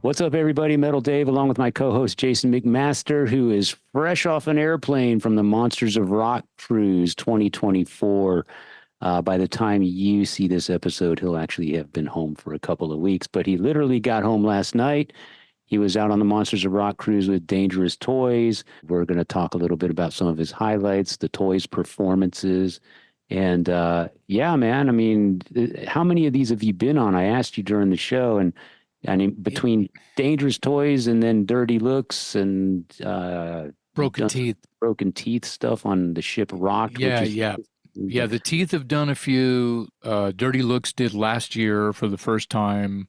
What's up, everybody? Metal Dave, along with my co-host Jason McMaster, who is fresh off an airplane from the Monsters of Rock Cruise 2024. By the time you see this episode, he'll actually have been home for a couple of weeks, but he literally got home last night. He was out on the Monsters of Rock Cruise with Dangerous Toys. We're going to talk a little bit about some of his highlights, the toys' performances. And yeah, man, I mean, how many of these have you been on? I asked you during the show, and I mean, between Dangerous Toys and then Dirty Looks and Broken Teeth. Broken Teeth stuff on the ship Rocked. Yeah, yeah. The Teeth have done a few. Dirty Looks did last year for the first time.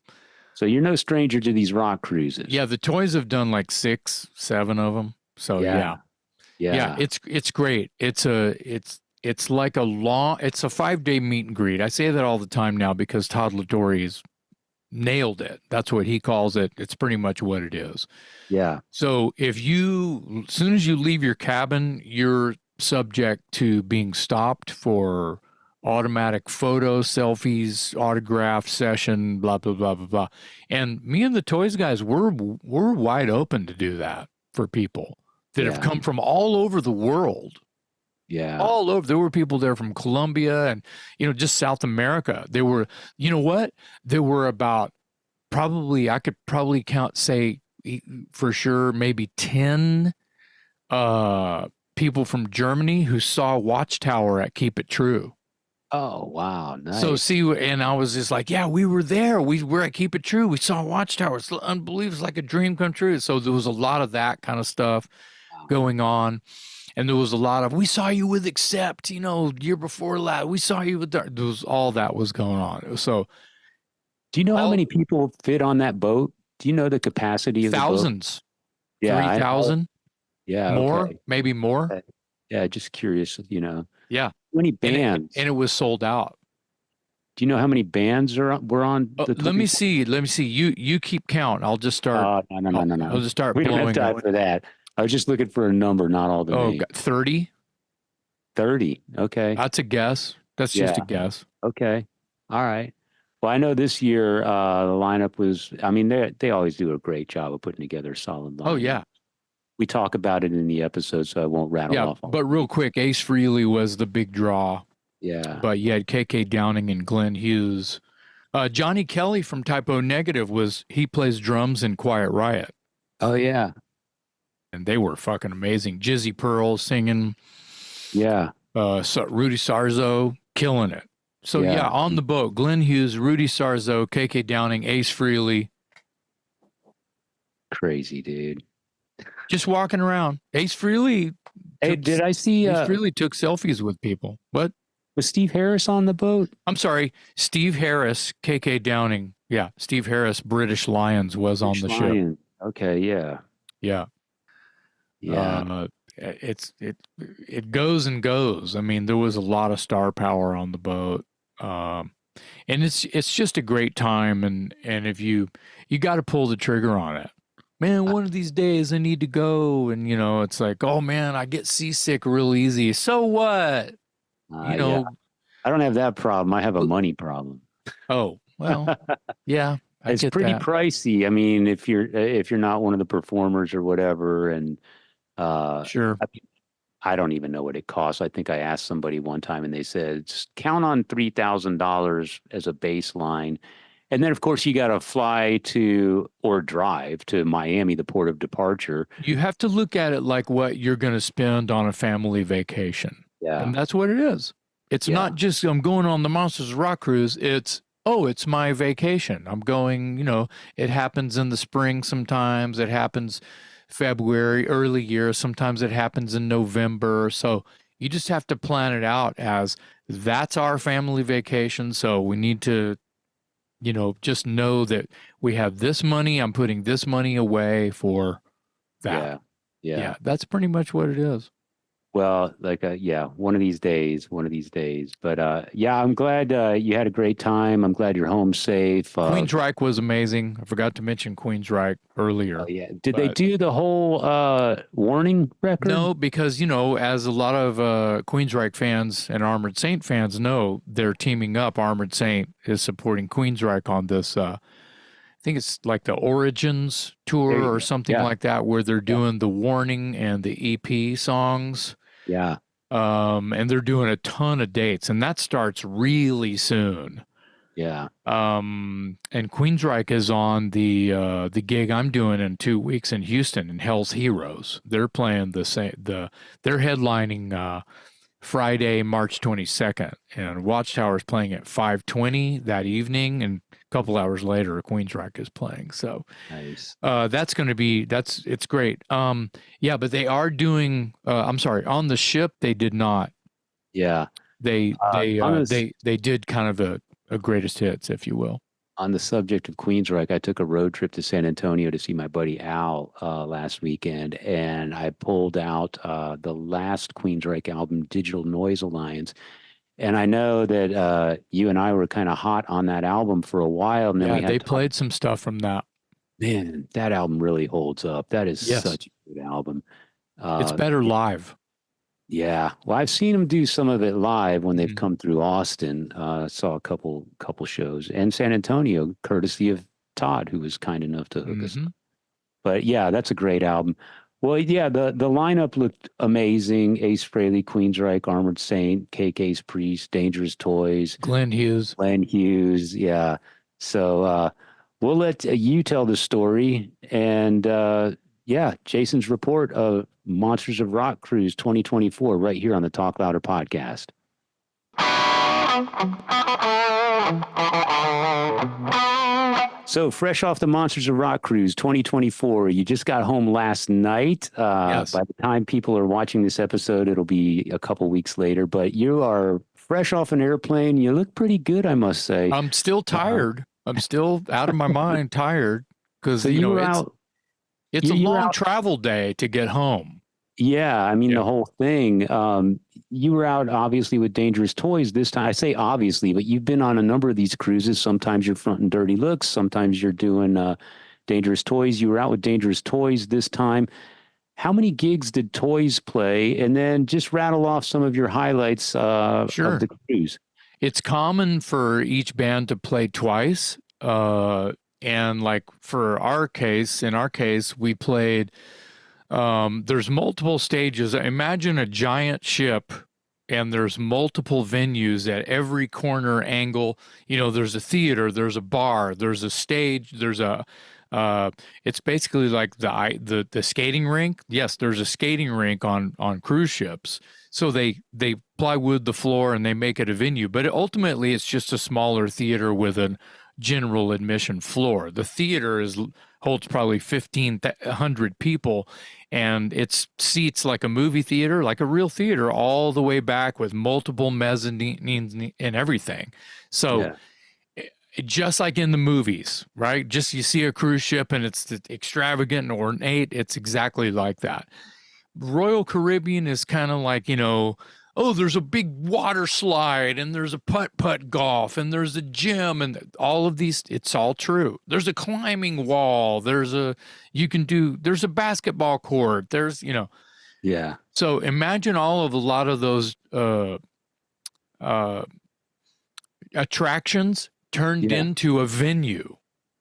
So you're no stranger to these rock cruises. Yeah, the Toys have done like 6, 7 of them. So yeah. It's great. It's like a 5-day meet and greet. I say that all the time now because Todd Latorre's nailed it. That's what he calls it. It's pretty much what it is. Yeah. So as soon as you leave your cabin, you're subject to being stopped for automatic photos, selfies, autograph session, blah, blah, blah, blah, blah. And me and the Toys guys, we're wide open to do that for people that have come from all over the world. Yeah. All over. There were people there from Colombia and, just South America. There were, There were about I could probably say for sure, maybe 10 people from Germany who saw Watchtower at Keep It True. Oh, wow. Nice. So and I was just like, yeah, we were there. We were at Keep It True. We saw Watchtower. It's unbelievable. It's like a dream come true. So there was a lot of that kind of stuff going on. And there was a lot of, we saw you with Accept, year before last. We saw you with Dark. There was all that was going on. So, do you know how many people fit on that boat? Do you know the capacity of thousands? The boat? Yeah, 3,000. Yeah, more, okay. Maybe more. Okay. Yeah, just curious. Yeah, how many bands? And it was sold out. Do you know how many bands were on? Let me see. You keep count. I'll just start. No. I'll just start. We don't have time for that. I was just looking for a number, not all the names. 30? 30, okay. That's a guess. That's just a guess. Okay, all right. Well, I know this year the lineup was, I mean, they always do a great job of putting together a solid lineup. Oh, yeah. We talk about it in the episode, so I won't rattle off. But real quick, Ace Frehley was the big draw. Yeah. But you had KK Downing and Glenn Hughes. Johnny Kelly from Typo Negative he plays drums in Quiet Riot. Oh, yeah. And they were fucking amazing. Jizzy Pearl singing. Yeah. Rudy Sarzo killing it. So on the boat, Glenn Hughes, Rudy Sarzo, KK Downing, Ace Frehley. Crazy, dude. Just walking around. Ace Frehley. Hey, did I see? Ace Frehley took selfies with people. What? Was Steve Harris on the boat? I'm sorry. Steve Harris, KK Downing. Yeah. Steve Harris, British Lions was on the ship. Okay. Yeah. Yeah. Yeah. It goes and goes. I mean, there was a lot of star power on the boat. And it's just a great time. And if you got to pull the trigger on it, man, one of these days I need to go. And, it's like, oh man, I get seasick real easy. So what? I don't have that problem. I have a money problem. Oh, well, yeah. It's pretty pricey. I mean, if you're not one of the performers or whatever, and sure. I don't even know what it costs. I think I asked somebody one time and they said, just count on $3,000 as a baseline. And then, of course, you got to fly or drive to Miami, the port of departure. You have to look at it like what you're going to spend on a family vacation. Yeah. And that's what it is. It's not just, I'm going on the Monsters Rock Cruise. It's my vacation. I'm going, it happens in the spring sometimes. It happens February, early year. Sometimes it happens in November. So you just have to plan it out as that's our family vacation. So we need to, just know that we have this money. I'm putting this money away for that. Yeah. That's pretty much what it is. Well, one of these days. But I'm glad you had a great time. I'm glad you're home safe. Queensryche was amazing. I forgot to mention Queensryche earlier. Oh, yeah. Did they do the whole warning record? No, because, as a lot of Queensryche fans and Armored Saint fans know, they're teaming up. Armored Saint is supporting Queensryche on this think it's like the Origins tour or something like that, where they're doing the Warning and the EP songs. Yeah. And they're doing a ton of dates, and that starts really soon. Yeah. And Queensryche is on the gig I'm doing in 2 weeks in Houston in Hell's Heroes. They're playing they're headlining Friday, March 22nd, and Watchtower's playing at 5:20 that evening, and a couple hours later, Queensryche is playing. So Nice. that's going to be it's great. Yeah, but they are doing. I'm sorry, on the ship they did not. Yeah. They did kind of a greatest hits, if you will. On the subject of Queensryche, I took a road trip to San Antonio to see my buddy Al last weekend, and I pulled out the last Queensryche album, Digital Noise Alliance. And I know that you and I were kind of hot on that album for a while, and then Yeah, they played some stuff from that. Man, that album really holds up. That is such a good album. It's better live. Yeah. Well, I've seen them do some of it live when they've come through Austin. Saw a couple shows, and San Antonio, courtesy of Todd, who was kind enough to hook us up. But yeah, that's a great album. Well, yeah, the lineup looked amazing. Ace Frehley, Queensryche, Armored Saint, KK's Priest, Dangerous Toys, Glenn Hughes. Yeah. So we'll let you tell the story. And yeah, Jason's report of Monsters of Rock Cruise 2024 right here on the Talk Louder podcast. So fresh off the Monsters of Rock Cruise 2024, you just got home last night. Yes. By the time people are watching this episode, it'll be a couple weeks later, but you are fresh off an airplane. You look pretty good, I must say. I'm still tired. I'm still out of my mind tired because, so it's a long travel day to get home. Yeah, I mean, the whole thing. You were out, obviously, with Dangerous Toys this time. I say obviously, but you've been on a number of these cruises. Sometimes you're fronting Dirty Looks. Sometimes you're doing Dangerous Toys. You were out with Dangerous Toys this time. How many gigs did Toys play? And then just rattle off some of your highlights of the cruise. It's common for each band to play twice. And like in our case, we played... there's multiple stages. Imagine a giant ship, and there's multiple venues at every corner angle. There's a theater, there's a bar, there's a stage, there's it's basically like the skating rink. Yes, there's a skating rink on cruise ships. So they plywood the floor and they make it a venue, but ultimately it's just a smaller theater with a general admission floor. The theater holds probably 1,500 people, and it's seats like a movie theater, like a real theater, all the way back with multiple mezzanines and everything. So just like in the movies, right? Just you see a cruise ship and it's extravagant and ornate. It's exactly like that. Royal Caribbean is kind of like, there's a big water slide and there's a putt-putt golf and there's a gym and all of these, it's all true. There's a climbing wall. There's a basketball court. There's, Yeah. So imagine a lot of those attractions turned into a venue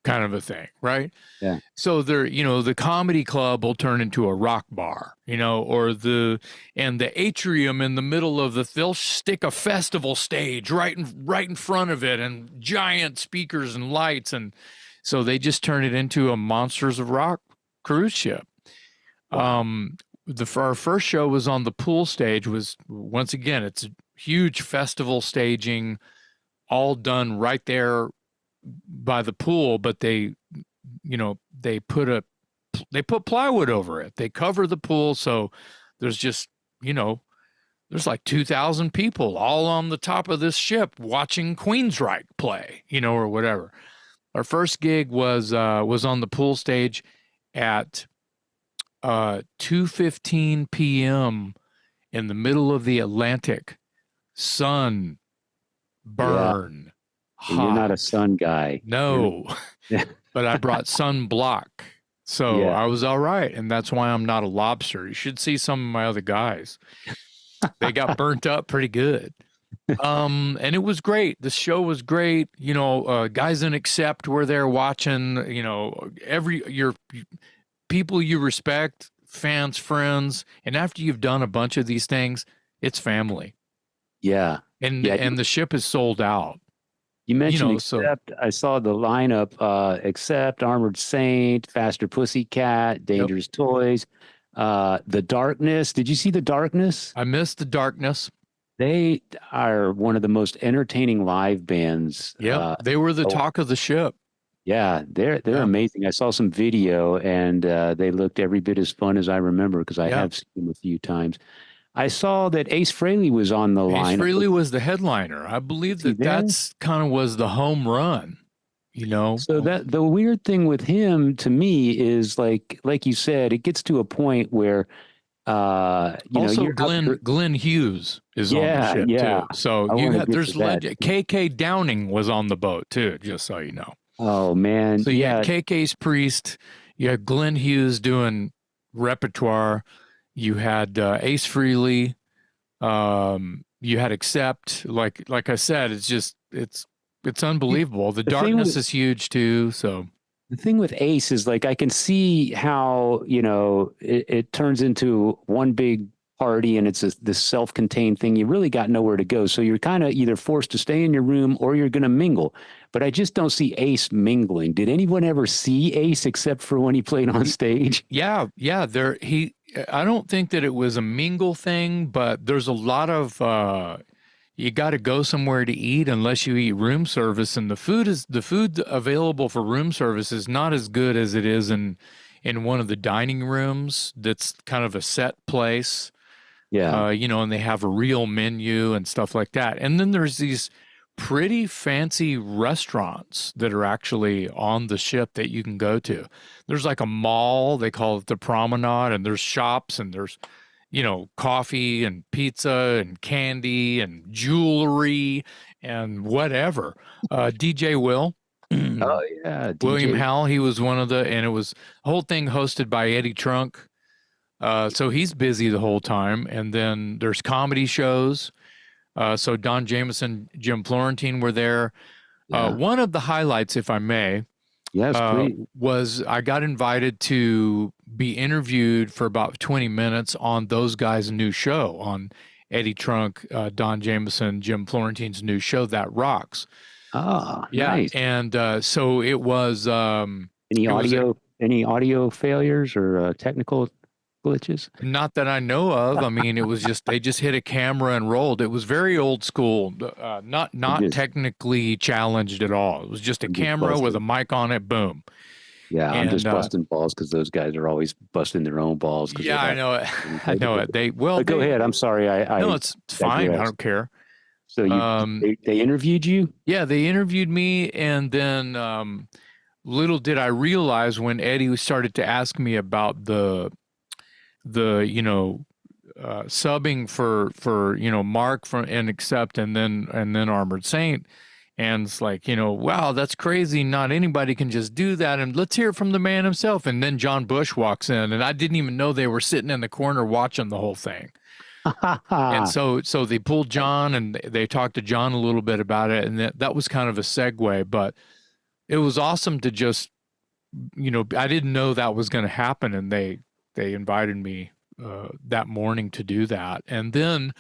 kind of a thing, right? Yeah. So the comedy club will turn into a rock bar, or the atrium in the middle of they'll stick a festival stage right in front of it and giant speakers and lights. And so they just turn it into a Monsters of Rock cruise ship. Wow. Our first show was on the pool stage. Once again, it's a huge festival staging, all done right there by the pool, but they put plywood over it. They cover the pool, so there's just there's like 2,000 people all on the top of this ship watching Queensryche play, or whatever. Our first gig was on the pool stage at 2:15 p.m. in the middle of the Atlantic. Sun, burn. Hot. You're not a sun guy. No, but I brought sunblock. So I was all right. And that's why I'm not a lobster. You should see some of my other guys. They got burnt up pretty good. And it was great. The show was great. You know, guys in Accept were there watching. You know, your people you respect, fans, friends, and after you've done a bunch of these things, it's family. Yeah. And Yeah. the ship is sold out. You You mentioned know, so Accept. I saw the lineup, Accept, Armored Saint, Faster Pussycat, yep. Dangerous Toys, The Darkness. Did you see The Darkness? I missed the darkness. They are one of the most entertaining live bands. Yep. They were the Oh, talk of the ship. yeah, they're Yeah. amazing. I saw some video and they looked every bit as fun as I remember because I Yeah. have seen them a few times. I saw that Ace Frehley was on the Ace line. Frehley was the headliner. I believe Was he that there? that's kind of was the home run, you know. So that the weird thing with him to me is like you said, it gets to a point where Also, you're out there. Glenn Hughes is on the Yeah, ship yeah. too. So I you want to have get to there's that. legend. KK Downing was on the boat too, just so you know. Oh man, So you had yeah. KK's Priest, you had Glenn Hughes doing repertoire, you had Ace Frehley, you had Accept. Like I said, it's unbelievable. The The thing darkness with is huge too. So the thing with Ace is like I can see how, it turns into one big party and it's this self-contained thing. You really got nowhere to go. So you're kind of either forced to stay in your room or you're going to mingle. But I just don't see Ace mingling. Did anyone ever see Ace except for when he played on stage? yeah, I don't think that it was a mingle thing, but there's a lot of you got to go somewhere to eat unless you eat room service, and the food available for room service is not as good as it is in one of the dining rooms that's kind of a set place. Yeah. You know, and they have a real menu and stuff like that. And then there's these pretty fancy restaurants that are actually on the ship that you can go to. There's like a mall, they call it the Promenade, and there's shops and there's, you know, coffee and pizza and candy and jewelry and whatever. DJ Will. Oh yeah, William DJ. Howell, he was one of the, and it was the whole thing hosted by Eddie Trunk. So he's busy the whole time. And then there's comedy shows. So Don Jameson, Jim Florentine were there. Yeah. One of the highlights, if I may, Yes, please. was I got invited to be interviewed for about 20 minutes on those guys' new show, on Eddie Trunk, Don Jameson, Jim Florentine's new show, That Rocks. Ah, Yeah. nice. And so it was. Any It was audio failures or technical glitches? not that I know of. I mean, it was just they just hit a camera and rolled. It was very old school, I'm not just technically challenged at all. It was just a I'm just camera with a busting. mic on it. Boom. Yeah, I'm And just busting balls because those guys are always busting their own balls because yeah, of I that. know it. I know it. But go They ahead. I'm sorry. no, I it's fine. I digress. don't care. So Um, they interviewed you? yeah, they interviewed me, and then little did I realize when Eddie started to ask me about the subbing for Mark from and Accept and then Armored Saint, and it's like, wow, that's crazy, not anybody can just do that, and let's hear it from the man himself. And then John Bush walks in, and I didn't even know they were sitting in the corner watching the whole thing. And so they pulled John and they talked to John a little bit about it, and that was kind of a segue. But it was awesome to just, I didn't know that was going to happen, and they invited me that morning to do that. And then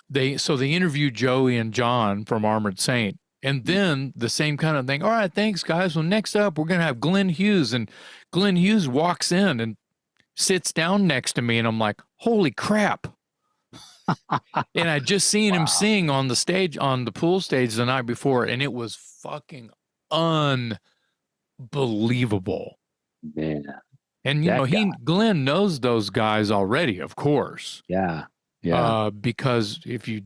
they interviewed Joey and John from Armored Saint. And then the same kind of thing. All right, thanks, guys. Well, next up, we're going to have Glenn Hughes. And Glenn Hughes walks in and sits down next to me. And I'm like, holy crap. And I just seen him Wow, sing on the stage, on the pool stage the night before. And it was fucking unbelievable. man. And, That guy. Glenn knows those guys already, of course. Yeah. Yeah. Because if you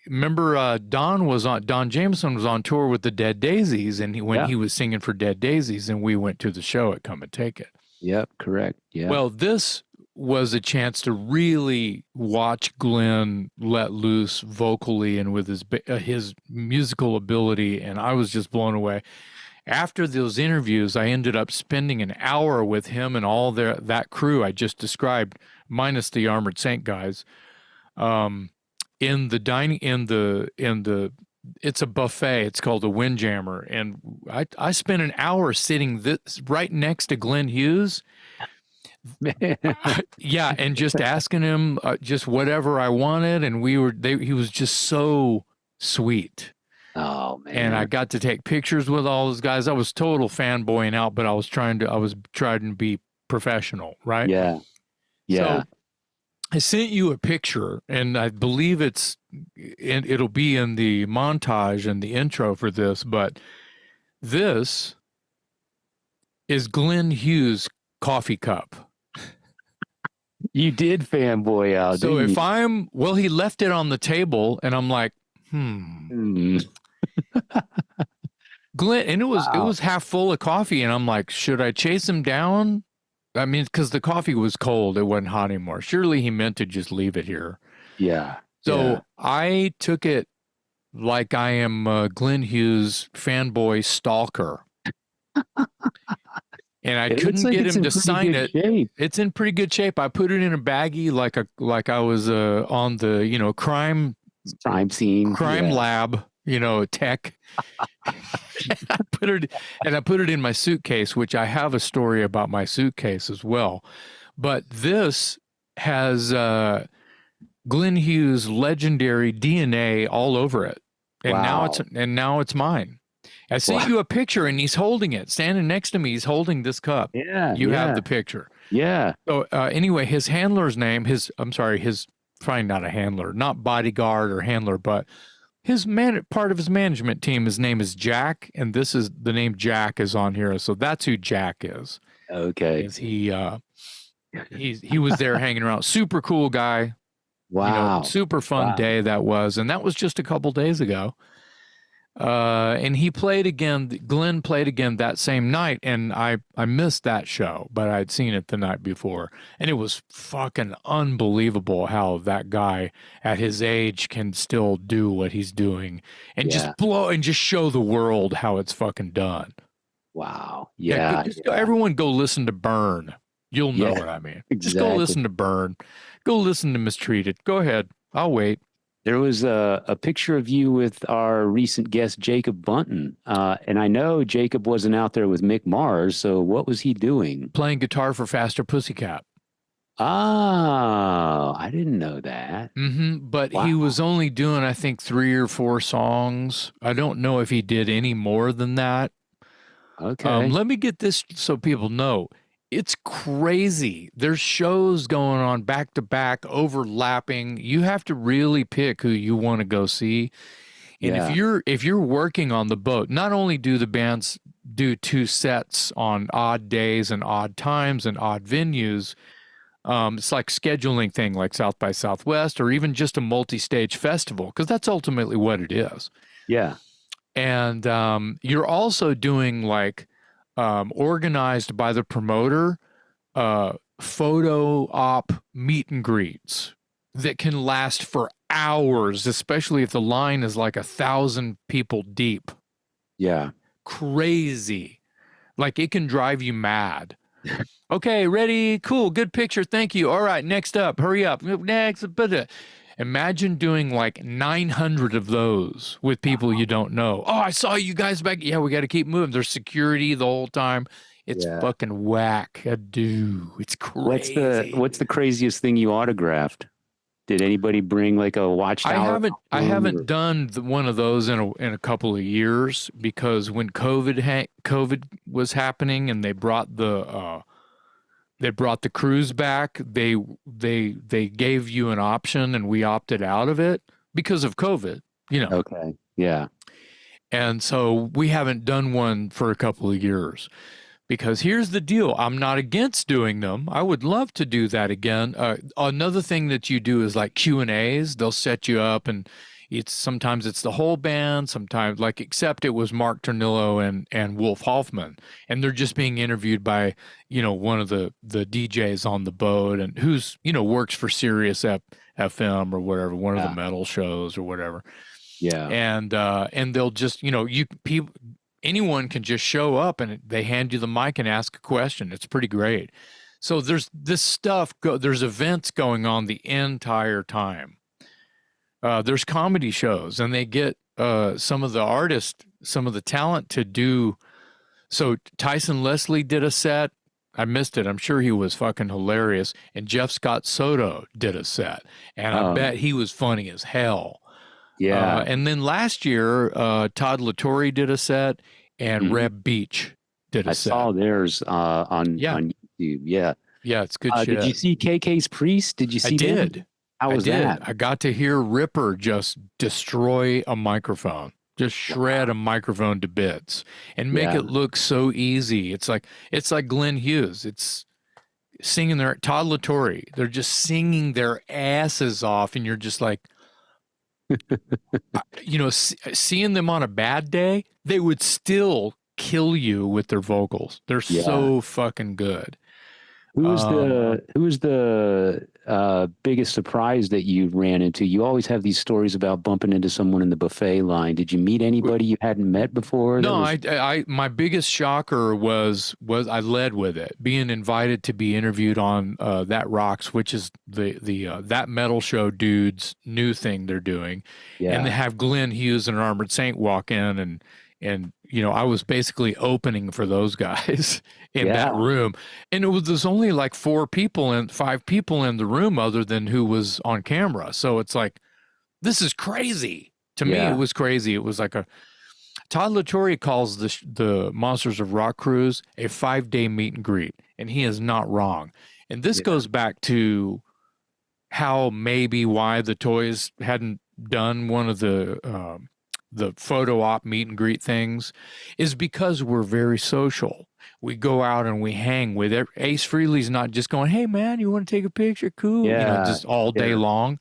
remember, Don Jameson was on tour with the Dead Daisies, and when Yeah. he was singing for Dead Daisies, and we went to the show at Come and Take It. Yep. Correct. Yeah. Well, this was a chance to really watch Glenn let loose vocally and with his musical ability, and I was just blown away. After those interviews, I ended up spending an hour with him and all that crew I just described, minus the Armored Saint guys. in the dining it's a buffet. It's called the Windjammer, and I spent an hour sitting right next to Glenn Hughes. Yeah, and just asking him just whatever I wanted, and he was just so sweet. Oh man. And I got to take pictures with all those guys. I was total fanboying out, but I was trying to be professional, right? Yeah. Yeah. So I sent you a picture, and I believe it'll be in the montage and the intro for this, but this is Glenn Hughes' coffee cup. You did fanboy out. So didn't if you? he left it on the table, and I'm like, Glenn, and it was half full of coffee, and I'm like, should I chase him down? I mean, because the coffee was cold, it wasn't hot anymore. Surely he meant to just leave it here. Yeah. So I took it like I am Glenn Hughes fanboy stalker. And I couldn't get him to sign it. Shape. It's in pretty good shape. I put it in a baggie like I was on the crime scene, crime lab, tech. I put it in my suitcase, which I have a story about my suitcase as well. But this has Glenn Hughes' legendary DNA all over it, and now it's mine. I sent you a picture, and he's holding it, standing next to me. He's holding this cup. Yeah, you have the picture. Yeah. So anyway, his handler's name, his probably not a handler, not bodyguard or handler, but part of his management team. His name is Jack, and the name Jack is on here. So that's who Jack is. Okay. Is he was there hanging around. Super cool guy. Wow. Super fun day that was, and that was just a couple days ago. And he played again. Glenn played again that same night, and I missed that show, but I'd seen it the night before, and it was fucking unbelievable how that guy at his age can still do what he's doing and just blow and just show the world how it's fucking done. Wow. Yeah. Everyone go listen to Burn. You'll know what I mean. Exactly. Just go listen to Burn. Go listen to Mistreated. Go ahead. I'll wait. There was a picture of you with our recent guest, Jacob Bunton. And I know Jacob wasn't out there with Mick Mars, so what was he doing? Playing guitar for Faster Pussycat. Oh, I didn't know that. But he was only doing, I think, 3 or 4 songs. I don't know if he did any more than that. Okay. Let me get this so people know. It's crazy. There's shows going on back to back, overlapping. You have to really pick who you want to go see. And if you're working on the boat, not only do the bands do 2 sets on odd days and odd times and odd venues, it's like scheduling thing like South by Southwest or even just a multi-stage festival, because that's ultimately what it is. Yeah. And you're also doing like organized by the promoter photo op meet and greets that can last for hours, especially if the line is like 1,000 people deep. Yeah. Crazy. Like it can drive you mad. Okay, ready? Cool. Good picture. Thank you. All right, next up. Hurry up. Next. Imagine doing like 900 of those with people you don't know. Oh, I saw you guys back. Yeah, we got to keep moving. There's security the whole time. It's fucking whack. It's crazy. What's the craziest thing you autographed? Did anybody bring like a watchtower? I haven't done one of those in a couple of years, because when COVID was happening and they brought the cruise back, they gave you an option, and we opted out of it because of COVID, Okay. Yeah. And so we haven't done one for a couple of years, because here's the deal. I'm not against doing them. I would love to do that again. Another thing that you do is like Q&As. They'll set you up, and sometimes it's the whole band, sometimes except it was Mark Ternillo and Wolf Hoffman, and they're just being interviewed by, one of the DJs on the boat, and who's, works for Sirius FM or whatever, one of the metal shows or whatever. Yeah. And they'll just, anyone can just show up and they hand you the mic and ask a question. It's pretty great. So there's this stuff, there's events going on the entire time. there's comedy shows, and they get some of the artists, some of the talent to do. So Tyson Leslie did a set. I missed it. I'm sure he was fucking hilarious. And Jeff Scott Soto did a set, and I Oh, bet he was funny as hell. yeah. And then last year, Todd Latore did a set, and Mhm. Reb Beach did a I set. saw theirs Yeah, on YouTube. Yeah. yeah, it's good Did you shit. see KK's Priest? Did you I see them? did. How I was did. that? I got to hear Ripper just destroy a microphone, just shred Wow. a microphone to bits and make Yeah. it look so easy. It's like Glenn Hughes. It's singing their Todd Latore. They're just singing their asses off, and you're just like, seeing them on a bad day, they would still kill you with their vocals. They're Yeah. so fucking good. Who was the biggest surprise that you ran into? You always have these stories about bumping into someone in the buffet line. Did you meet anybody you hadn't met before that No, was my biggest shocker was I led with it, being invited to be interviewed on That Rocks, which is the That Metal Show dudes' new thing they're doing, and they yeah. have Glenn Hughes and Armored Saint walk in, and I was basically opening for those guys in that Yeah. room, and there's only like 5 people in the room other than who was on camera, so it's like this is crazy. To me, it Yeah. was crazy. It was like a Todd Latore calls the Monsters of Rock cruise a 5-day meet and greet, and he is not wrong. And this Yeah. goes back to how maybe why the Toys hadn't done one of the photo op meet and greet things is because we're very social. We go out and we hang with it. Ace Frehley's not just going, "Hey man, you want to take a picture? Cool," Yeah. just all day Yeah. long.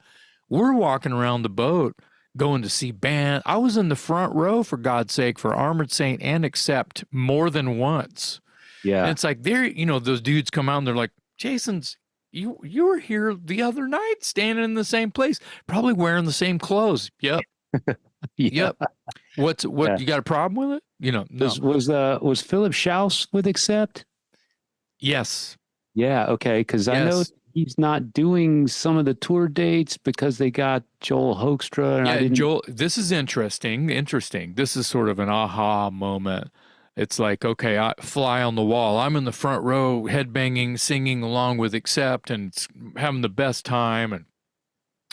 We're walking around the boat going to see band. I was in the front row, for God's sake, for Armored Saint and Accept more than once. And Yeah. it's like those dudes come out and they're like, "Jason's you were here the other night standing in the same place, probably wearing the same clothes." Yep. Yeah. Yep. What Yeah. you got a problem with it? No. Was Philip Schaus with Accept? Yes. Yeah, okay, because I know Yes. he's not doing some of the tour dates because they got Joel Hoekstra, and I Yeah, didn't. Joel, this is interesting. Interesting. This is sort of an aha moment. It's like, okay, fly on the wall. I'm in the front row, headbanging, singing along with Accept, and having the best time, and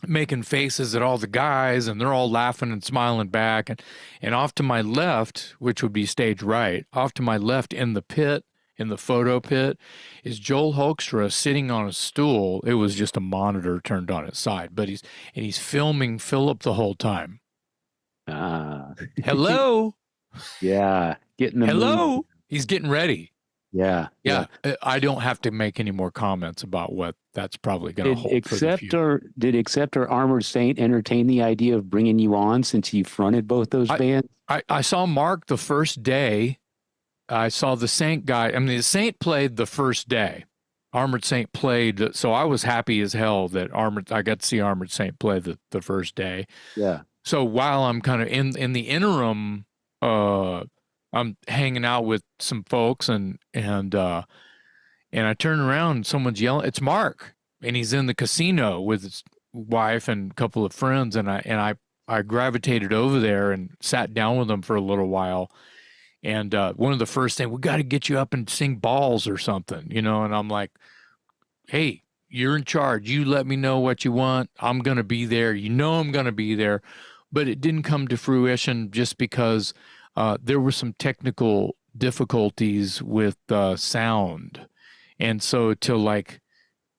making faces at all the guys, and they're all laughing and smiling back. And off to my left, which would be stage right, off to my left in the pit, in the photo pit, is Joel Hoekstra sitting on a stool. It was just a monitor turned on its side, but he's filming Philip the whole time. Ah, Hello, yeah, getting the move. hello. He's getting ready. Yeah, yeah. Yeah, I don't have to make any more comments about what that's probably going to Did hold for the future. Accept or Armored Saint entertain the idea of bringing you on since you fronted both those I, bands? I saw Mark the first day. I saw the Saint guy. I mean, the Saint played the first day. Armored Saint played, so I was happy as hell that I got to see Armored Saint play the first day. Yeah, So while I'm kind of in the interim, I'm hanging out with some folks, and I turn around and someone's yelling, "It's Mark!" And he's in the casino with his wife and a couple of friends, and I gravitated over there and sat down with them for a little while. And one of the first things, we got to get you up and sing balls or something, And I'm like, "Hey, you're in charge. You let me know what you want. I'm gonna be there. I'm gonna be there." But it didn't come to fruition just because there were some technical difficulties with sound. And so to like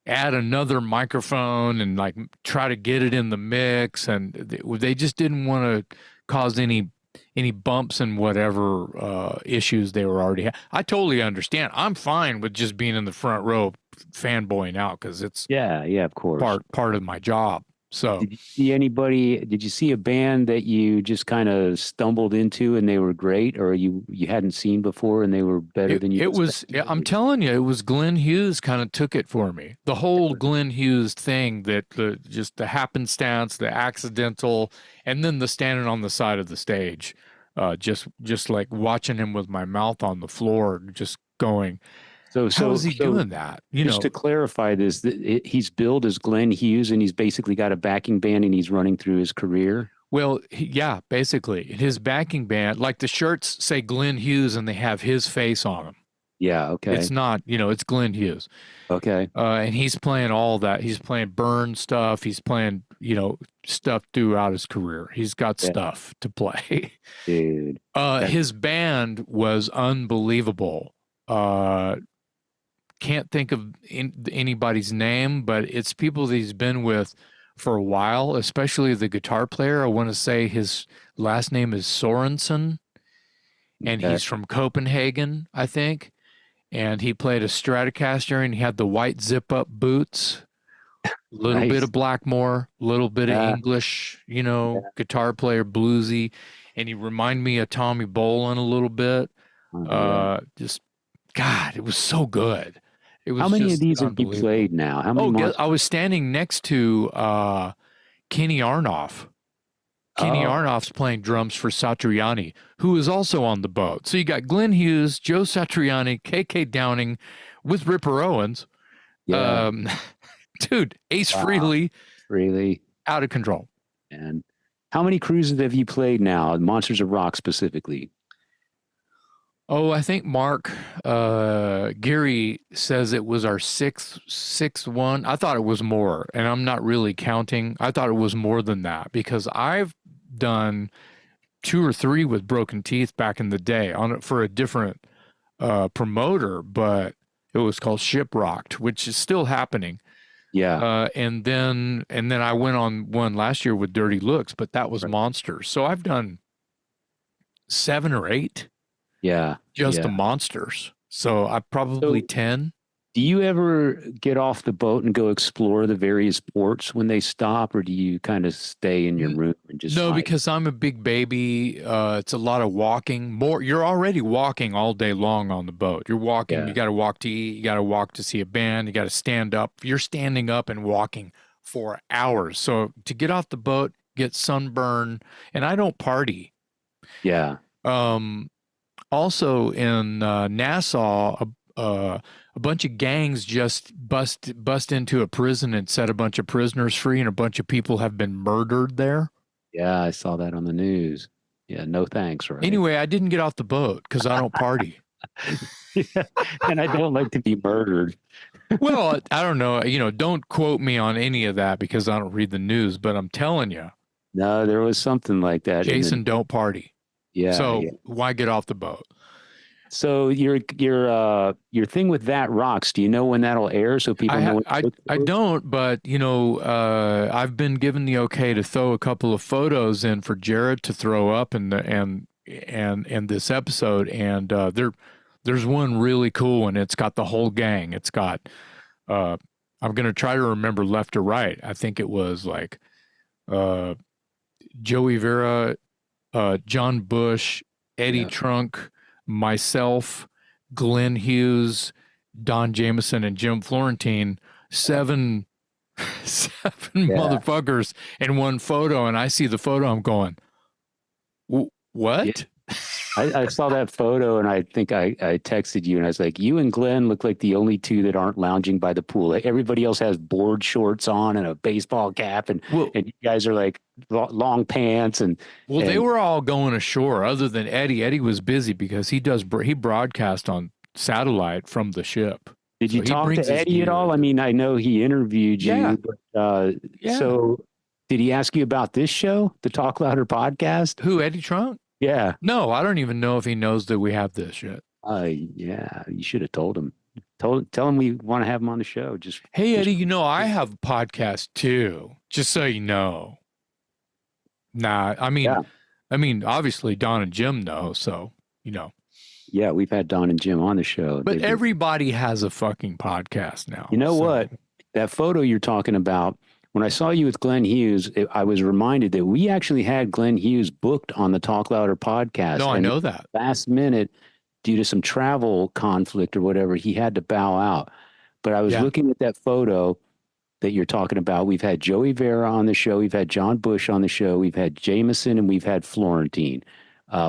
add another microphone and like try to get it in the mix, and they just didn't want to cause any bumps and whatever issues they were already I totally understand. I'm fine with just being in the front row fanboying out because it's yeah, yeah. Of course. part of my job. So Did you see anybody? Did you see a band that you just kind of stumbled into and they were great, or you hadn't seen before and they were better than you it was, I'm expected? telling you, it was Glenn Hughes kind of took it for me. The whole Glenn Hughes thing, that just the happenstance, the accidental, and then the standing on the side of the stage, just like watching him with my mouth on the floor, just going. So, How is so, he so doing that? You just know, to clarify this, he's billed as Glenn Hughes, and he's basically got a backing band, and he's running through his career. well, yeah, basically his backing band, like the shirts say Glenn Hughes and they have his face on them. Yeah. It's Okay. not, it's Glenn Hughes. Okay. And he's playing all that. He's playing Burn stuff. He's playing, stuff throughout his career. He's got Yeah, stuff to play. dude. That, His band was unbelievable. Uh, can't think of anybody's name, but it's people that he's been with for a while, especially the guitar player. I want to say his last name is Sorensen, and okay. he's from Copenhagen, I think. And he played a Stratocaster, and he had the white zip up boots, a little bit Nice. of Blackmore, a little bit of Yeah. English, Yeah. guitar player, bluesy. And he reminded me of Tommy Bolin a little bit. Yeah. Just God, it was so good. It How was many of just these have you unbelievable. played now? How many Oh, months? I was standing next to Kenny Arnoff. Kenny Oh, Arnoff's playing drums for Satriani, who is also on the boat. So you got Glenn Hughes, Joe Satriani, KK Downing with Ripper Owens. yeah. Um, dude, Ace Wow. Frehley, Really? out of control. And how many cruises have you played now? Monsters of Rock specifically. Oh, I think Mark Geary says it was our sixth one. I thought it was more, and I'm not really counting. I thought it was more than that because I've done two or three with Broken Teeth back in the day on it for a different promoter, but it was called Shiprocked, which is still happening. Yeah. And then I went on one last year with Dirty Looks, but that was Right. Monsters. So I've done 7 or 8 Yeah. just the Yeah. Monsters. So I probably So 10. do you ever get off the boat and go explore the various ports when they stop, or do you kind of stay in your N- room and just No, hide? because I'm a big baby. It's a lot of walking. You're already walking all day long on the boat. You're walking. You Yeah. got to walk to eat. You got to walk to see a band. You got to stand up. You're standing up and walking for hours. So to get off the boat, get sunburn, and I don't party. Yeah. Um, Also in Nassau, a bunch of gangs just bust into a prison and set a bunch of prisoners free, and a bunch of people have been murdered there. Yeah. I saw that on the news. Yeah. No thanks, right? Anyway, I didn't get off the boat because I don't party. Yeah. And I don't like to be murdered. Well, I don't know. Don't quote me on any of that because I don't read the news, but I'm telling you, No, there was something like that. And then, Jason, don't party. yeah. So Yeah. why get off the boat? So your thing with That Rocks, do you know when that'll air so people I know ha- when to look I for it? don't, but I've been given the okay to throw a couple of photos in for Jared to throw up in the and this episode, and there's one really cool, and it's got the whole gang. It's got uh, I'm gonna try to remember left to right. I think it was like uh, Joey Vera, John Bush, Eddie Yeah. Trunk, myself, Glenn Hughes, Don Jameson, and Jim Florentine. Yeah. Seven, seven Yeah. motherfuckers in one photo, and I see the photo. I'm going, Yeah. what? I saw that photo and I think I texted you and I was like, you and Glenn look like the only two that aren't lounging by the pool. Like everybody else has board shorts on and a baseball cap Well, and you guys are like long pants well, they and were all going ashore. Other than Eddie, Eddie was busy because he broadcast on satellite from the ship, did you so he talk to brings his Eddie at all? gear. I mean, I know he interviewed Yeah, you, but yeah. so did he ask you about this show, the Talk Louder podcast? Who, Eddie Trunk? Yeah. No, I don't even know if he knows that we have this yet. Yeah, you should have told him. Tell him we want to have him on the show. Hey, Just Eddie, I have a podcast too, just so you know. Nah, yeah. obviously Don and Jim know, so, Yeah, we've had Don and Jim on the show. but They've been, everybody has a fucking podcast now. you know So, what? That photo you're talking about, when I saw you with Glenn Hughes, I was reminded that we actually had Glenn Hughes booked on the Talk Louder podcast. no, I And know that. last minute, due to some travel conflict or whatever, he had to bow out. But I was Yeah. looking at that photo that you're talking about. We've had Joey Vera on the show. We've had John Bush on the show. We've had Jameson and we've had Florentine.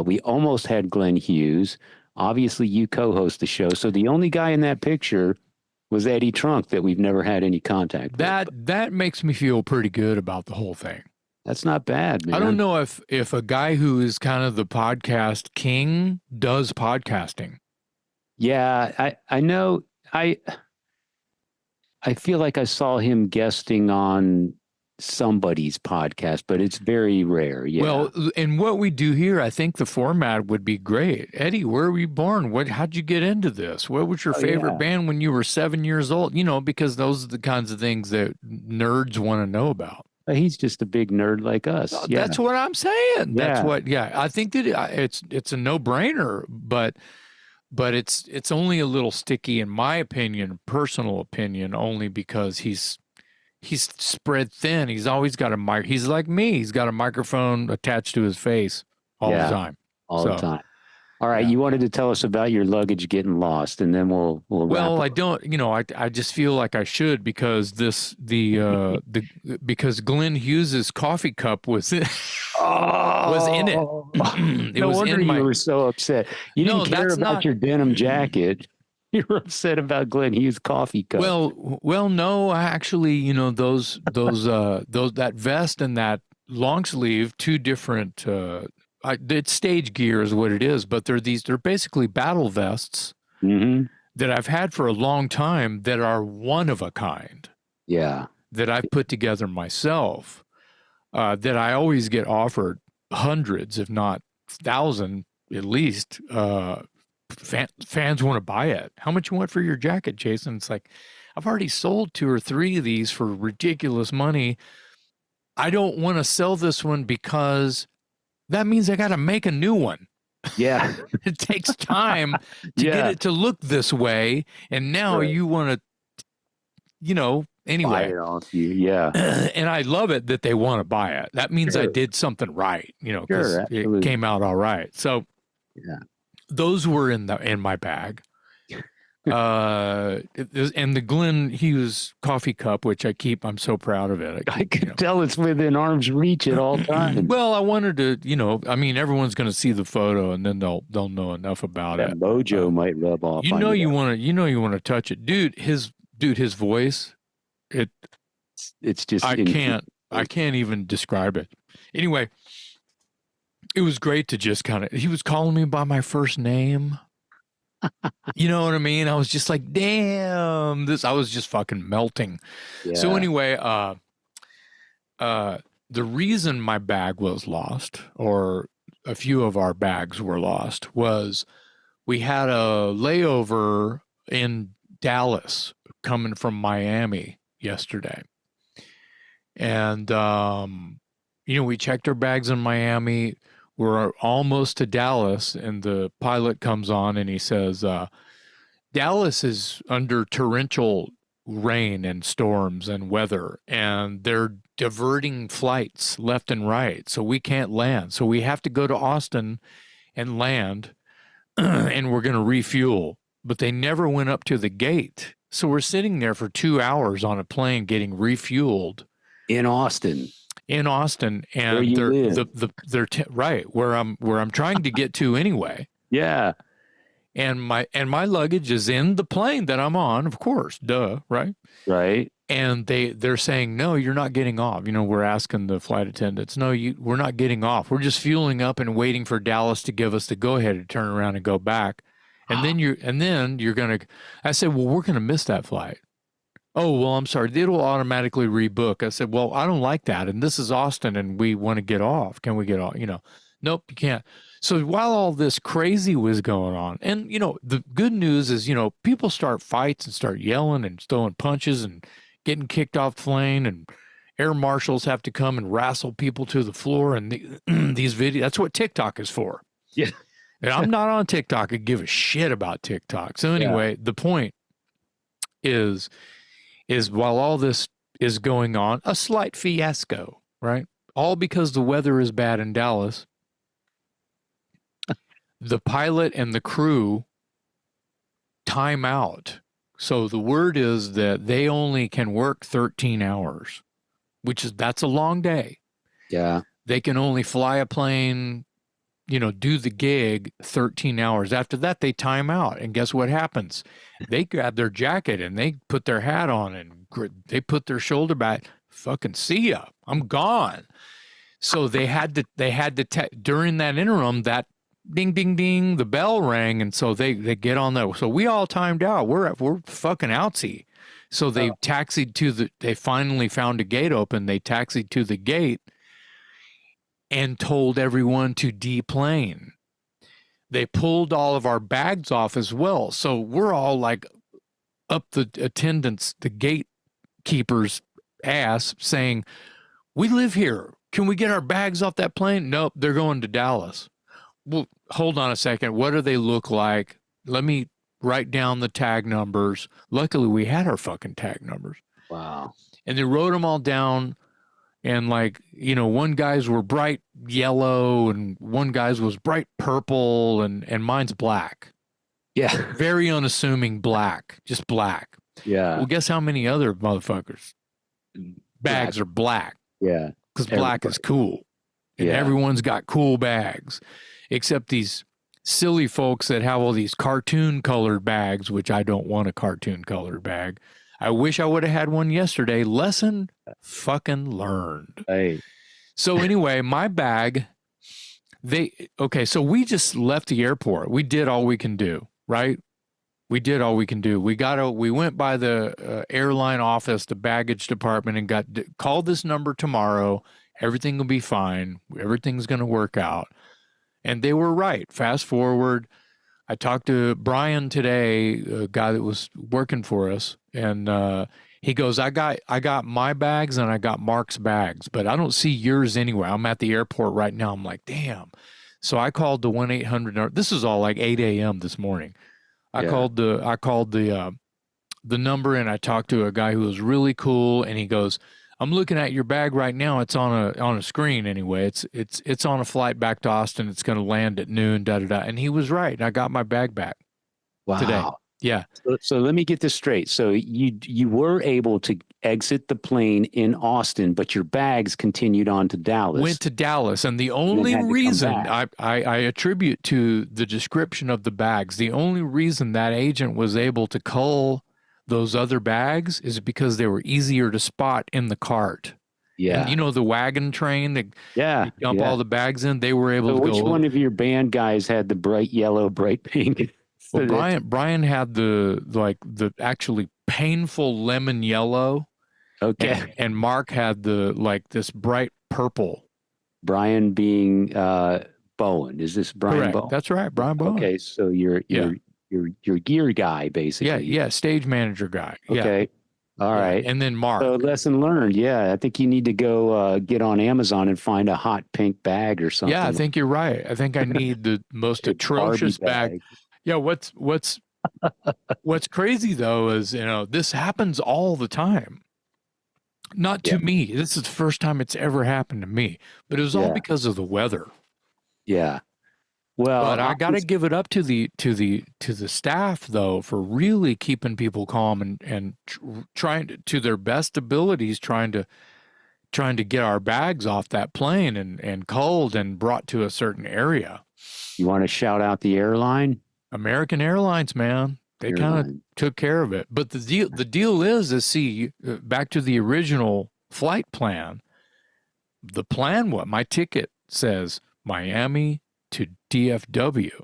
We almost had Glenn Hughes obviously you co-host the show. So the only guy in that picture was Eddie Trunk that we've never had any contact with. That makes me feel pretty good about the whole thing. That's not bad, man. I don't know if a guy who is kind of the podcast king does podcasting. Yeah, I know. I feel like I saw him guesting on somebody's podcast, but it's very rare. Yeah. Well, and what we do here, I think the format would be great. Eddie, where were you born? How'd you get into this? What was your favorite band when you were 7 years old? You know, because those are the kinds of things that nerds want to know about. He's just a big nerd like us. Yeah. That's what I'm saying. That's what. Yeah, I think that it's a no-brainer, but it's only a little sticky in my opinion, personal opinion, only because he's spread thin. He's always got a mic. He's like me. He's got a microphone attached to his face all the time. All the time. All right. You wanted to tell us about your luggage getting lost, and then we'll well, I don't, I just feel like I should, because because Glenn Hughes's coffee cup was in, was in it. No wonder you were so upset. You didn't care about your denim jacket. You were upset about Glenn Hughes' coffee cup. Well, no, actually, that vest and that long sleeve, two different, it's stage gear is what it is, but they're basically battle vests that I've had for a long time that are one of a kind. Yeah. That I've put together myself, that I always get offered hundreds, if not 1,000 at least. Fans want to buy it. How much you want for your jacket, Jason? It's like, I've already sold 2 or 3 of these for ridiculous money. I don't want to sell this one because that means I got to make a new one. Yeah. It takes time to get it to look this way. And now you want to, anyway. Buy it off you. Yeah. And I love it that they want to buy it. That means I did something right, because it came out all right. So those were in my bag. And the Glenn Hughes coffee cup, which I keep, I'm so proud of it. I can tell it's within arm's reach at all times. Well, I wanted to, everyone's going to see the photo and then they'll know enough about it. Mojo might rub off. You want to touch it, dude. His voice, it's just I can't even describe it. Anyway, it was great to just he was calling me by my first name. You know what I mean? I was just like, damn, I was just fucking melting. Yeah. So anyway, the reason my bag was lost, or a few of our bags were lost, was we had a layover in Dallas coming from Miami yesterday. And, we checked our bags in Miami. We're almost to Dallas, and the pilot comes on and he says, Dallas is under torrential rain and storms and weather, and they're diverting flights left and right, so we can't land. So we have to go to Austin and land, and we're going to refuel. But they never went up to the gate. So we're sitting there for 2 hours on a plane getting refueled. In Austin, and they're right where I'm trying to get to anyway. Yeah. And my luggage is in the plane that I'm on, of course, duh, right? Right. And they're saying, no, you're not getting off. We're asking the flight attendants, no, we're not getting off. We're just fueling up and waiting for Dallas to give us the go ahead to turn around and go back. And then you're gonna. I said, well, we're gonna miss that flight. Oh, well, I'm sorry. It'll automatically rebook. I said, well, I don't like that. And this is Austin and we want to get off. Can we get off? Nope, you can't. So while all this crazy was going on, and, the good news is, people start fights and start yelling and throwing punches and getting kicked off the plane, and air marshals have to come and wrestle people to the floor. And these videos, that's what TikTok is for. Yeah. And I'm not on TikTok. I give a shit about TikTok. So anyway, the point is while all this is going on, a slight fiasco, right? All because the weather is bad in Dallas. The pilot and the crew time out. So the word is that they only can work 13 hours, that's a long day. Yeah. They can only fly a plane do the gig 13 hours. After that, they time out. And guess what happens? They grab their jacket and they put their hat on and they put their shoulder back. Fucking see ya. I'm gone. So they had to during that interim, that ding, ding, ding, the bell rang. And so they get on there. So we all timed out. We're fucking outsy. So they taxied they finally found a gate open. They taxied to the gate and told everyone to deplane. They pulled all of our bags off as well. So we're all like up the attendants, the gatekeeper's ass saying, we live here. Can we get our bags off that plane? Nope, they're going to Dallas. Well, hold on a second. What do they look like? Let me write down the tag numbers. Luckily, we had our fucking tag numbers. Wow. And they wrote them all down. And one guy's were bright yellow and one guy's was bright purple and mine's black. Yeah. Very unassuming black, just black. Yeah. Well, guess how many other motherfuckers' bags are black? Yeah. Because black is cool. And everyone's got cool bags, except these silly folks that have all these cartoon colored bags, which I don't want a cartoon colored bag. I wish I would have had one yesterday. Lesson fucking learned. Hey. So anyway, my bag, so we just left the airport. We did all we can do, right? We did all we can do. We went by the airline office, the baggage department, and called this number tomorrow. Everything will be fine. Everything's going to work out. And they were right. Fast forward. I talked to Brian today, a guy that was working for us, and he goes, I got my bags and I got Mark's bags, but I don't see yours anywhere. I'm at the airport right now. I'm like, damn. So I called the 1-800. This is all like 8 a.m. this morning. I called the number and I talked to a guy who was really cool, and he goes, I'm looking at your bag right now. It's on a screen anyway. It's on a flight back to Austin. It's going to land at noon. Da da da. And he was right. I got my bag back. Wow. Today. Yeah. So let me get this straight. So you were able to exit the plane in Austin, but your bags continued on to Dallas. Went to Dallas, and the only reason I attribute to the description of the bags, the only reason that agent was able to cull those other bags is because they were easier to spot in the cart. Yeah. And the wagon train that you dump all the bags in, they were able to go. Which one of your band guys had the bright yellow, bright pink? Well, Brian had the actually painful lemon yellow. Okay. And Mark had this bright purple. Brian being Bowen. Is this Brian Correct. Bowen? That's right, Brian Bowen. Okay, so you're gear guy, basically. Yeah, stage manager guy. Okay. Yeah. All right. And then Mark. So lesson learned. Yeah, I think you need to go get on Amazon and find a hot pink bag or something. Yeah, I think you're right. I think I need the most atrocious bag. Yeah, what's crazy though is, this happens all the time. Not to me. This is the first time it's ever happened to me, but it was all because of the weather. Yeah. Well, but I got to give it up to the staff though for really keeping people calm and trying to their best abilities, trying to get our bags off that plane and culled and brought to a certain area. You want to shout out the airline? American Airlines, man. They kind of took care of it. But the deal is see, back to the original flight plan. The plan, my ticket says Miami to DFW.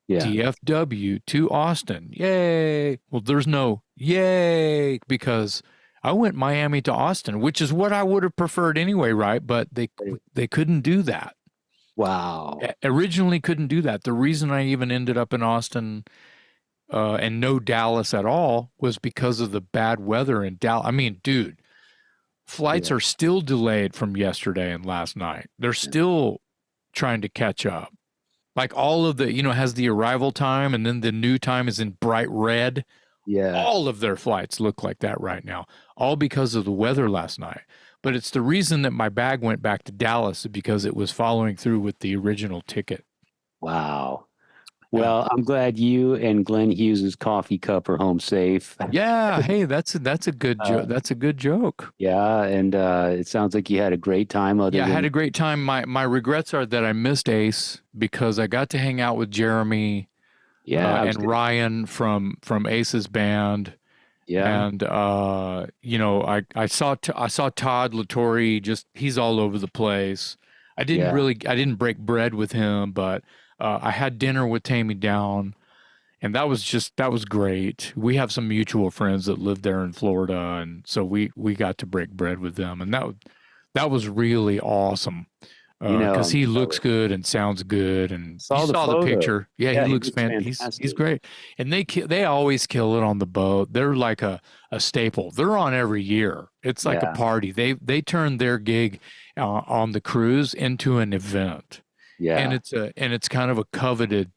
Yeah. DFW to Austin. Yay. Well, there's no yay because I went Miami to Austin, which is what I would have preferred anyway, right? But they couldn't do that. Wow. Originally couldn't do that. The reason I even ended up in Austin and no Dallas at all was because of the bad weather in Dallas. I mean, dude, flights are still delayed from yesterday and last night. They're still trying to catch up. Like all of the, has the arrival time and then the new time is in bright red. Yeah. All of their flights look like that right now, all because of the weather last night. But it's the reason that my bag went back to Dallas because it was following through with the original ticket. Wow. Well, I'm glad you and Glenn Hughes's coffee cup are home safe. Yeah, hey, that's a good Uh, joke. That's a good joke. yeah, and it sounds like you had a great time other Yeah, I had than a great time. My regrets are that I missed Ace because I got to hang out with Jeremy yeah, I was and gonna Ryan from Ace's band, yeah, and I saw Todd Latore. Just he's all over the place. yeah, I didn't break bread with him, but I had dinner with Tammy Down, and that was great. We have some mutual friends that live there in Florida, and so we got to break bread with them, and that was really awesome. Because I'm he looks jealous. good and sounds good, and you Saw the saw the photo. picture. Yeah, he Yeah, he looks looks he's fantastic. great, and they always kill it on the boat. They're like a staple. They're on every year. It's like a Yeah, party. They turn their gig on the cruise into an event, and yeah, it's kind of a coveted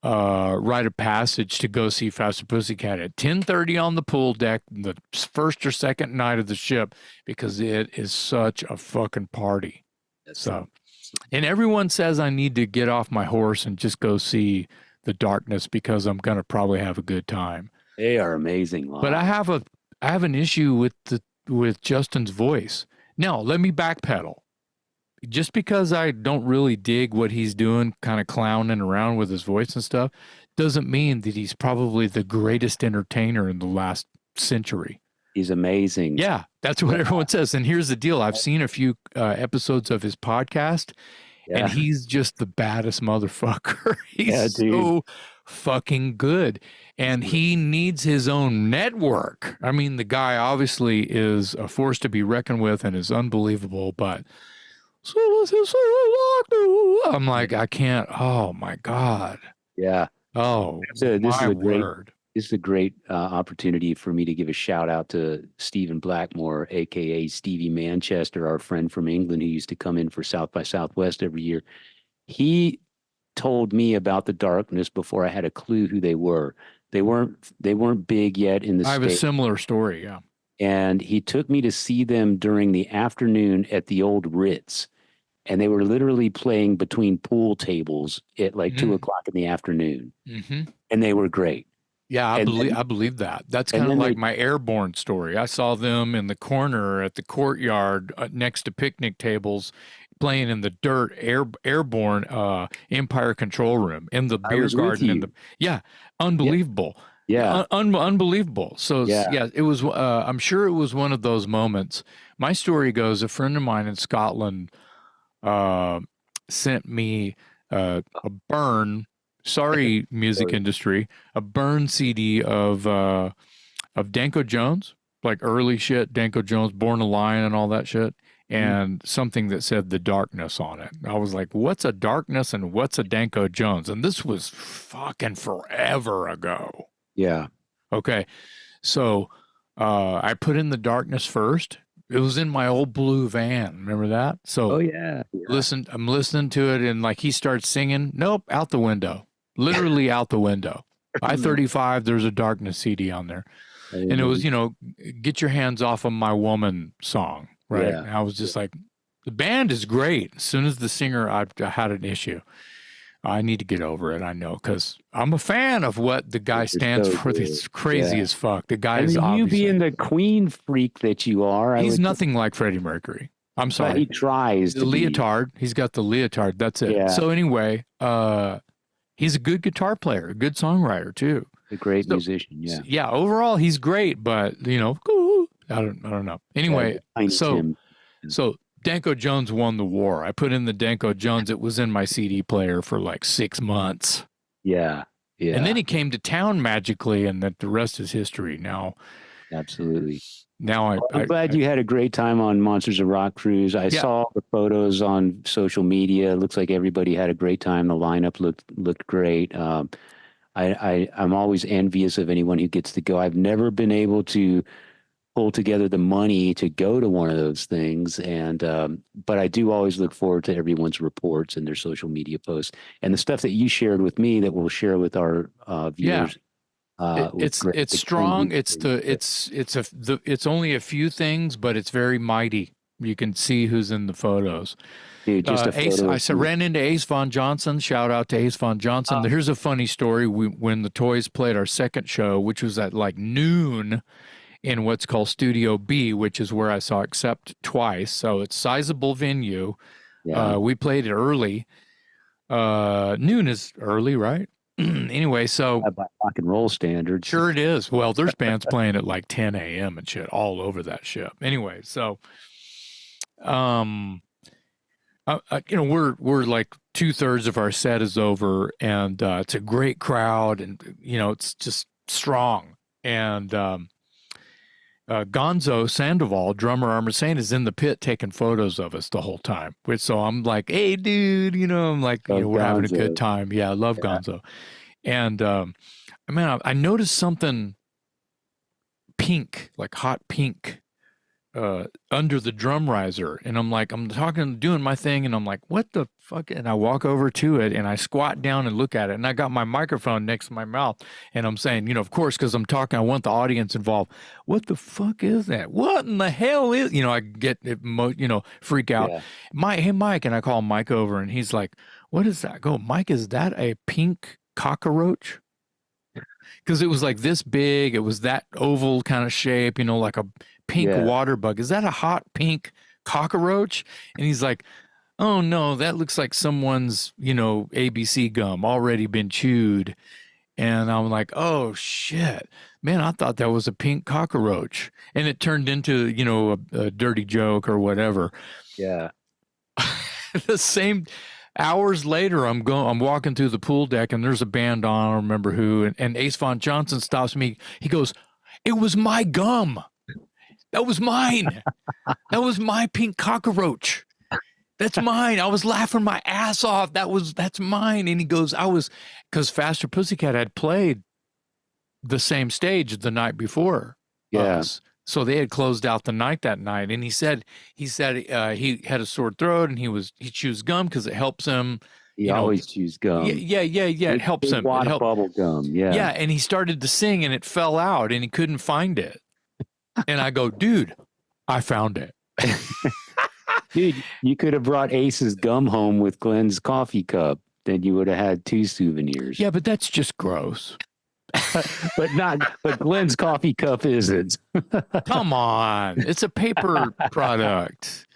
rite of passage to go see Faster Pussycat at 10:30 on the pool deck, the first or second night of the ship, because it is such a fucking party. that So. sounds. And everyone says I need to get off my horse and just go see the darkness because I'm going to probably have a good time. They are amazing But live. I have an issue with with Justin's voice. Now, let me backpedal. Just because I don't really dig what he's doing, kind of clowning around with his voice and stuff, doesn't mean that he's probably the greatest entertainer in the last century. He's amazing. Yeah, that's what everyone says. And here's the deal. I've seen a few episodes of his podcast, and Yeah, he's just the baddest motherfucker. yeah, He's dude. so fucking good. He's And great. he needs his own network. I mean, the guy obviously is a force to be reckoned with and is unbelievable, but I'm like, I can't. Oh my God. Yeah. Oh So my word. this is a great opportunity for me to give a shout out to Stephen Blackmore, aka Stevie Manchester, our friend from England who used to come in for South by Southwest every year. He told me about the Darkness before I had a clue who they were. They weren't big yet in the I have a state, similar story. Yeah. and he took me to see them during the afternoon at the old Ritz, and they were literally playing between pool tables at like 2 o'clock in the afternoon, Mm-hmm. and they were great. Yeah, And then, I believe that. That's and kind of then like they my Airborne story. I saw them in the corner at the courtyard next to picnic tables playing in the dirt Airborne Empire control room in the I beer was with garden you. yeah, Yeah, unbelievable. yeah, Unbelievable. So yeah. yeah, it was I'm sure it was one of those moments. My story goes a friend of mine in Scotland uh, sent me a burn. Sorry, music Sorry. industry, a burn CD of Danko Jones, like early shit, Danko Jones, Born a Lion, and all that shit, Mhm. and something that said The Darkness on it. I was like, "What's a Darkness and what's a Danko Jones?" And this was fucking forever ago. Yeah. Okay, so I put in The Darkness first. It was in my old blue van. Remember that? Oh So yeah. Yeah. I'm listening to it, and like he starts singing, nope, out the window, literally out the window. I remember. I-35, there's a Darkness CD on there, I and it remember. was, get your hands off of my woman song, right? Yeah. And I was Yeah. just like, the band is great. As soon as the singer, I had an issue. I need to get over it. I know, because I'm a fan of what the guy They're stands so for. good. It's crazy Yeah. as fuck. The guy And is then you obviously, being the Queen freak that you are, I he's would think, nothing like Freddie Mercury. I'm but he sorry. tries The to be. leotard, he's got the leotard. That's it. Yeah. So anyway, he's a good guitar player, a good songwriter too. A great So, musician. Yeah. yeah, overall he's great, but I don't know. Yeah. Anyway, The Tiny so Tim. so Danko Jones won the war. I put in the Danko Jones. It was in my CD player for like 6 months, Yeah. and then Yeah. he came to town magically, and that the rest is history. Absolutely. Now Well, I'm glad you had a great time on Monsters of Rock Cruise. I yeah, saw the photos on social media. It looks like everybody had a great time. The lineup looked great. I'm always envious of anyone who gets to go. I've never been able to pull together the money to go to one of those things, and but I do always look forward to everyone's reports and their social media posts and the stuff that you shared with me that we'll share with our yeah. viewers. Was It's great. strong. It's only a few things, but it's very mighty. You can see who's in the photos. Dude, just a photo. I ran into Ace Von Johnson. Shout out to Ace Von Johnson. Here's a funny story. When the Toys played our second show, which was at like noon in what's called Studio B, which is where I saw Accept twice. So it's sizable venue. Yeah. We played it early. Noon is early, right? Anyway, so By rock and roll standards. sure it is. Well, there's bands playing at like 10 a.m. and shit all over that shit. Anyway, so we're like 2/3 of our set is over, and it's a great crowd, and it's just strong. And Gonzo Sandoval, drummer Armored Saint, is in the pit taking photos of us the whole time. So I'm like, hey, dude, I'm like, we're having a good time. Yeah, I love Gonzo. And man, I noticed something pink, like hot pink, under the drum riser, and I'm like, I'm doing my thing, and I'm like, what the fuck? And I walk over to it, and I squat down and look at it, and I got my microphone next to my mouth, and I'm saying, of course, because I'm talking, I want the audience involved. What the fuck is that? What in the hell is? I get it, freak out. Yeah. Hey, Mike, and I call Mike over, and he's like, what is that? I go, Mike, is that a pink cockroach? Because it was like this big, it was that oval kind of shape, like a pink water bug. Is that a hot pink cockroach? And he's like, oh no, that looks like someone's, ABC gum already been chewed. And I'm like, oh shit, man, I thought that was a pink cockroach. And it turned into, a dirty joke or whatever. Yeah. The same hours later, I'm walking through the pool deck, and there's a band on, I don't remember who, and Ace Von Johnson stops me. He goes, it was my gum. That was mine. That was my pink cockroach. That's mine. I was laughing my ass off. That's mine. And he goes, because Faster Pussycat had played the same stage the night before. Yes. So they had closed out the night that night. And he said he had a sore throat, and he chews gum because it helps him. He always chews gum. Yeah. It helps him. It helps. Bubble gum. Yeah. Yeah. And he started to sing, and it fell out, and he couldn't find it. And I go, dude, I found it. Dude, you could have brought Ace's gum home with Glenn's coffee cup. Then you would have had 2 souvenirs. Yeah, but that's just gross. but Glenn's coffee cup isn't. Come on. It's a paper product.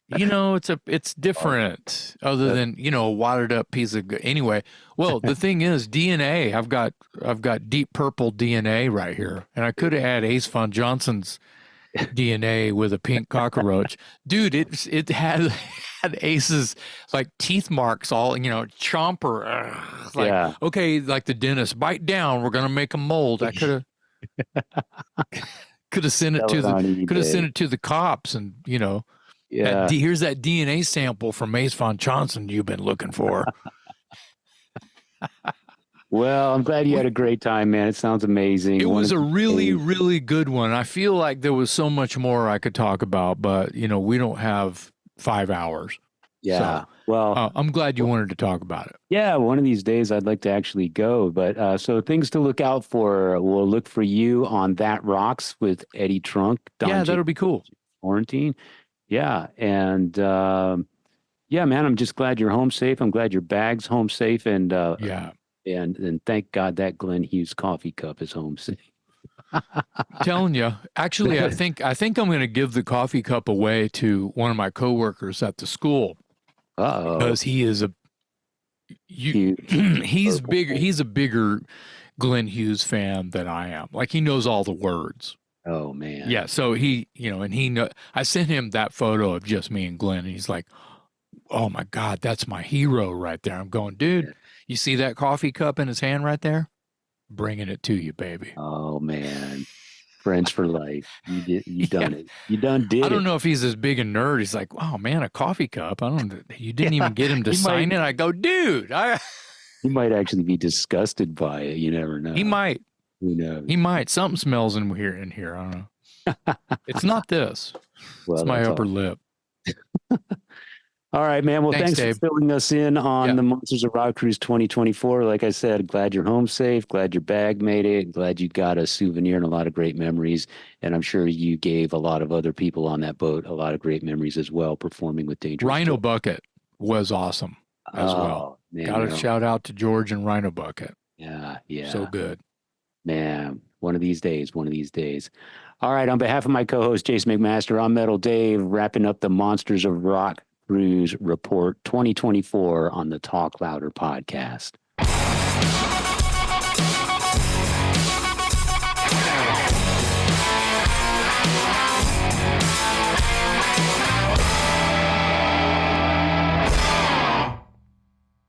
It's different other than, a watered up piece of anyway. Well, the thing is DNA, I've got deep purple DNA right here. And I could have had Ace Von Johnson's DNA with a pink cockroach. Dude, it had Ace's like teeth marks all, chomper. Okay, like the dentist, bite down, we're gonna make a mold. I could have sent it to the cops, and here's that DNA sample from Ace Von Johnson you've been looking for. Well, I'm glad you had a great time, man. It sounds amazing. It was a really, really good one. I feel like there was so much more I could talk about, but we don't have 5 hours. Yeah. So, well, I'm glad you wanted to talk about it. Yeah, one of these days I'd like to actually go. But so things to look out for. We'll look for you on That Rocks with Eddie Trunk. That'll be cool. Quarantine. Yeah. And yeah, man, I'm just glad you're home safe. I'm glad your bag's home safe. And And thank God that Glenn Hughes coffee cup is home safe. I'm telling you, actually, I think I'm going to give the coffee cup away to one of my coworkers at the school. Because he is he's bigger. He's a bigger Glenn Hughes fan than I am. Like, he knows all the words. Oh man. Yeah. So I sent him that photo of just me and Glenn, and he's like, oh my God, that's my hero right there. I'm going, dude, you see that coffee cup in his hand right there? Bringing it to you, baby. Oh man. Friends for life. You done it. You done did it. I don't know if he's as big a nerd. He's like, oh man, a coffee cup. You didn't even get him to sign it. I go, dude, he might actually be disgusted by it. You never know. He might. Who knows? He might. Something smells in here. I don't know. It's not this. Well, it's my upper lip. All right, man. Well, Thanks, thanks for Dave. filling us in on Yeah. the Monsters of Rock Cruise 2024. Like I said, glad you're home safe. Glad your bag made it. Glad you got a souvenir and a lot of great memories. And I'm sure you gave a lot of other people on that boat a lot of great memories as well, performing with Dangerous Rhino Joy. Bucket was awesome as well. Oh, man. Got a shout out to George and Rhino Bucket. Yeah, So yeah. good. Man, one of these days, one of these days. All right, on behalf of my co-host, Jason McMaster, I'm Metal Dave, wrapping up the Monsters of Rock Cruise Report 2024 on the Talk Louder podcast.